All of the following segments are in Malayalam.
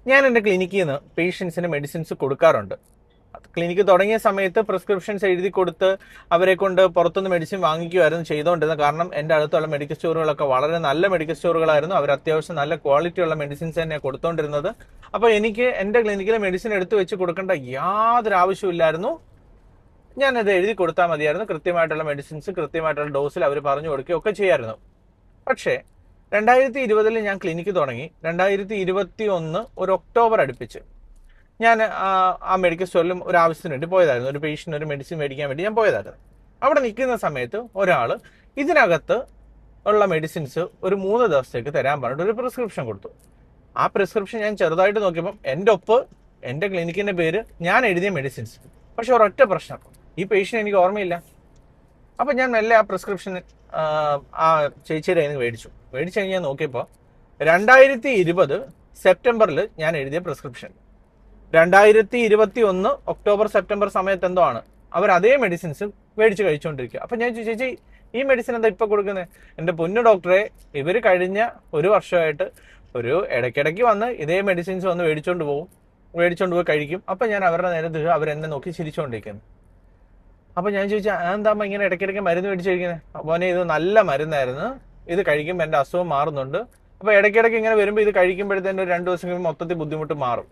ഞാൻ എൻ്റെ ക്ലിനിക്കിൽ നിന്ന് പേഷ്യൻസിന് മെഡിസിൻസ് കൊടുക്കാറുണ്ട്. ക്ലിനിക്ക് തുടങ്ങിയ സമയത്ത് പ്രിസ്ക്രിപ്ഷൻസ് എഴുതി കൊടുത്ത് അവരെ കൊണ്ട് പുറത്തുനിന്ന് മെഡിസിൻ വാങ്ങിക്കുമായിരുന്നു ചെയ്തുകൊണ്ടിരുന്നത്. കാരണം എൻ്റെ അടുത്തുള്ള മെഡിക്കൽ സ്റ്റോറുകളൊക്കെ വളരെ നല്ല മെഡിക്കൽ സ്റ്റോറുകളായിരുന്നു. അവർ അത്യാവശ്യം നല്ല ക്വാളിറ്റിയുള്ള മെഡിസിൻസ് തന്നെയാണ് കൊടുത്തുകൊണ്ടിരുന്നത്. അപ്പോൾ എനിക്ക് എൻ്റെ ക്ലിനിക്കിലെ മെഡിസിൻ എടുത്തു വെച്ച് കൊടുക്കേണ്ട യാതൊരു ആവശ്യമില്ലായിരുന്നു. ഞാനത് എഴുതി കൊടുത്താൽ മതിയായിരുന്നു. കൃത്യമായിട്ടുള്ള മെഡിസിൻസ് കൃത്യമായിട്ടുള്ള ഡോസിൽ അവർ പറഞ്ഞു കൊടുക്കുകയൊക്കെ ചെയ്യായിരുന്നു. പക്ഷേ 2020 ഞാൻ ക്ലിനിക്ക് തുടങ്ങി. 2021 ഒരു ഒക്ടോബർ അടുപ്പിച്ച് ഞാൻ ആ മെഡിക്കൽ സ്റ്റോറിൽ ഒരു ആവശ്യത്തിന് വേണ്ടി പോയതായിരുന്നു. ഒരു പേഷ്യൻ്റ് ഒരു മെഡിസിൻ മേടിക്കാൻ വേണ്ടി ഞാൻ പോയതായിരുന്നു. അവിടെ നിൽക്കുന്ന സമയത്ത് ഒരാൾ ഇതിനകത്ത് ഉള്ള മെഡിസിൻസ് ഒരു 3 ദിവസത്തേക്ക് തരാൻ പറഞ്ഞിട്ട് ഒരു പ്രിസ്ക്രിപ്ഷൻ കൊടുത്തു. ആ പ്രിസ്ക്രിപ്ഷൻ ഞാൻ ചെറുതായിട്ട് നോക്കിയപ്പോൾ എൻ്റെ ഒപ്പ് എൻ്റെ ക്ലിനിക്കിൻ്റെ പേര് ഞാൻ എഴുതിയ മെഡിസിൻസ്. പക്ഷെ ഒരൊറ്റ പ്രശ്നം, ഈ പേഷ്യൻ്റ് എനിക്ക് ഓർമ്മയില്ല. അപ്പം ഞാൻ മെല്ലെ ആ പ്രിസ്ക്രിപ്ഷൻ ആ ചേച്ചിയുടെ കയ്യിൽ നിന്ന് മേടിച്ചു കഴിഞ്ഞാൽ നോക്കിയപ്പോൾ 2020 സെപ്റ്റംബറിൽ ഞാൻ എഴുതിയ പ്രിസ്ക്രിപ്ഷൻ 2021 ഒക്ടോബർ സെപ്റ്റംബർ സമയത്ത് എന്തോ ആണ് അവർ അതേ മെഡിസിൻസ് മേടിച്ച് കഴിച്ചുകൊണ്ടിരിക്കുക. അപ്പം ഞാൻ ചേച്ചി ഈ മെഡിസിൻ എന്താ ഇപ്പം കൊടുക്കുന്നത്? എൻ്റെ പൊന്നു ഡോക്ടറെ, ഇവർ കഴിഞ്ഞ ഒരു വർഷമായിട്ട് ഒരു ഇടയ്ക്കിടയ്ക്ക് വന്ന് ഇതേ മെഡിസിൻസ് വന്ന് മേടിച്ചുകൊണ്ട് പോയി കഴിക്കും. അപ്പം ഞാൻ അവരുടെ നേരെ അവരെന്നെ നോക്കി ചിരിച്ചുകൊണ്ടിരിക്കുന്നു. അപ്പം ഞാൻ ചോദിച്ചാൽ എന്താകുമ്പോ ഇങ്ങനെ ഇടയ്ക്കിടയ്ക്ക് മരുന്ന് മേടിച്ച് കഴിക്കുന്നത്? മോനെ, ഇത് നല്ല മരുന്നായിരുന്നു, ഇത് കഴിക്കുമ്പോൾ എൻ്റെ അസുഖം മാറുന്നുണ്ട്. അപ്പോൾ ഇടയ്ക്കിടയ്ക്ക് ഇങ്ങനെ വരുമ്പോൾ ഇത് കഴിക്കുമ്പോഴത്തേനും ഒരു 2 ദിവസം കഴിയുമ്പോൾ മൊത്തത്തിൽ ബുദ്ധിമുട്ട് മാറും.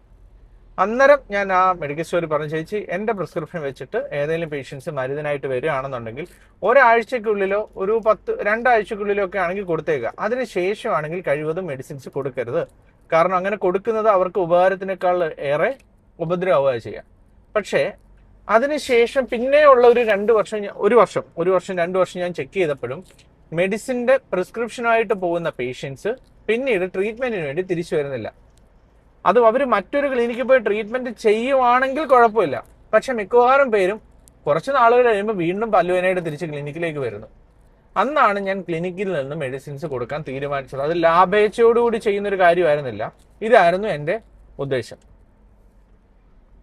അന്നേരം ഞാൻ ആ മെഡിക്കൽ സ്റ്റോറിൽ പറഞ്ഞു, ചേച്ചി എൻ്റെ പ്രിസ്ക്രിപ്ഷൻ വെച്ചിട്ട് ഏതെങ്കിലും പേഷ്യൻസ് മരുന്നിനായിട്ട് വരികയാണെന്നുണ്ടെങ്കിൽ ഒരാഴ്ചക്കുള്ളിലോ ഒരു 2 ആഴ്ചക്കുള്ളിലോ ഒക്കെ ആണെങ്കിൽ കൊടുത്തേക്കുക. അതിന് ശേഷമാണെങ്കിൽ കഴിവതും മെഡിസിൻസ് കൊടുക്കരുത്. കാരണം അങ്ങനെ കൊടുക്കുന്നത് അവർക്ക് ഉപകാരത്തിനേക്കാൾ ഏറെ ഉപദ്രവമാവുക ചെയ്യാം. പക്ഷേ അതിനുശേഷം പിന്നെയുള്ള ഒരു 2 വർഷം 2 വർഷം ഞാൻ ചെക്ക് ചെയ്തപ്പോഴും മെഡിസിൻ്റെ പ്രിസ്ക്രിപ്ഷനായിട്ട് പോകുന്ന പേഷ്യൻസ് പിന്നീട് ട്രീറ്റ്മെന്റിന് വേണ്ടി തിരിച്ചു വരുന്നില്ല. അത് അവർ മറ്റൊരു ക്ലിനിക്കിൽ പോയി ട്രീറ്റ്മെന്റ് ചെയ്യുവാണെങ്കിൽ കുഴപ്പമില്ല. പക്ഷെ മിക്കവാറും പേരും കുറച്ച് നാളുകൾ കഴിയുമ്പോൾ വീണ്ടും പല്ലുവേദനയായിട്ട് തിരിച്ച് ക്ലിനിക്കിലേക്ക് വരുന്നു. അന്നാണ് ഞാൻ ക്ലിനിക്കിൽ നിന്ന് മെഡിസിൻസ് കൊടുക്കാൻ തീരുമാനിച്ചത്. അത് ലാഭേച്ഛയോടുകൂടി ചെയ്യുന്നൊരു കാര്യമായിരുന്നില്ല. ഇതായിരുന്നു എൻ്റെ ഉദ്ദേശം.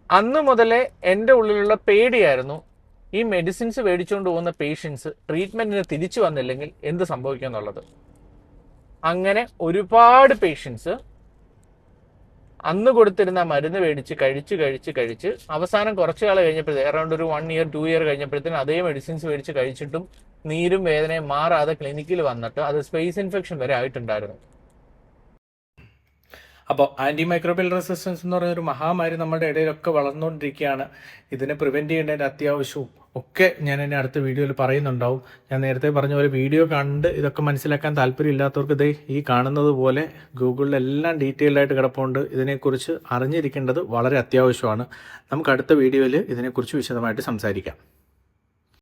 അന്ന് മുതലേ എൻ്റെ ഉള്ളിലുള്ള പേടിയായിരുന്നു, ഈ മെഡിസിൻസ് മേടിച്ചുകൊണ്ട് പോകുന്ന പേഷ്യൻസ് ട്രീറ്റ്മെന്റിന് തിരിച്ചു വന്നില്ലെങ്കിൽ എന്ത് സംഭവിക്കും എന്നുള്ളത്. അങ്ങനെ ഒരുപാട് പേഷ്യൻസ് അന്ന് കൊടുത്തിരുന്ന മരുന്ന് മേടിച്ച് കഴിച്ച് അവസാനം കുറച്ചു കാലം കഴിഞ്ഞപ്പോഴത്തേക്ക് അറൗണ്ട് ഒരു 1 ഇയർ 2 ഇയർ കഴിഞ്ഞപ്പോഴത്തേനും അതേ മെഡിസിൻസ് മേടിച്ച് കഴിച്ചിട്ടും നീരും വേദനയും മാറാതെ ക്ലിനിക്കിൽ വന്നിട്ട് അത് സ്പേസ് ഇൻഫെക്ഷൻ വരെ ആയിട്ടുണ്ടായിരുന്നു. അപ്പോൾ ആൻറ്റി മൈക്രോബിയൽ റെസിസ്റ്റൻസ് എന്ന് പറയുന്നൊരു മഹാമാരി നമ്മുടെ ഇടയിലൊക്കെ വളർന്നുകൊണ്ടിരിക്കുകയാണ്. ഇതിനെ പ്രിവെൻറ്റ് ചെയ്യേണ്ടതിൻ്റെ അത്യാവശ്യവും ഒക്കെ ഞാൻ എന്നെ അടുത്ത വീഡിയോയിൽ പറയുന്നുണ്ടാവും. ഞാൻ നേരത്തെ പറഞ്ഞ പോലെ വീഡിയോ കണ്ട് ഇതൊക്കെ മനസ്സിലാക്കാൻ താല്പര്യമില്ലാത്തവർക്ക് ഇതേ ഈ കാണുന്നത് പോലെ ഗൂഗിളിലെല്ലാം ഡീറ്റെയിൽഡായിട്ട് കിടപ്പുണ്ട്. ഇതിനെക്കുറിച്ച് അറിഞ്ഞിരിക്കേണ്ടത് വളരെ അത്യാവശ്യമാണ്. നമുക്ക് അടുത്ത വീഡിയോയിൽ ഇതിനെക്കുറിച്ച് വിശദമായിട്ട് സംസാരിക്കാം.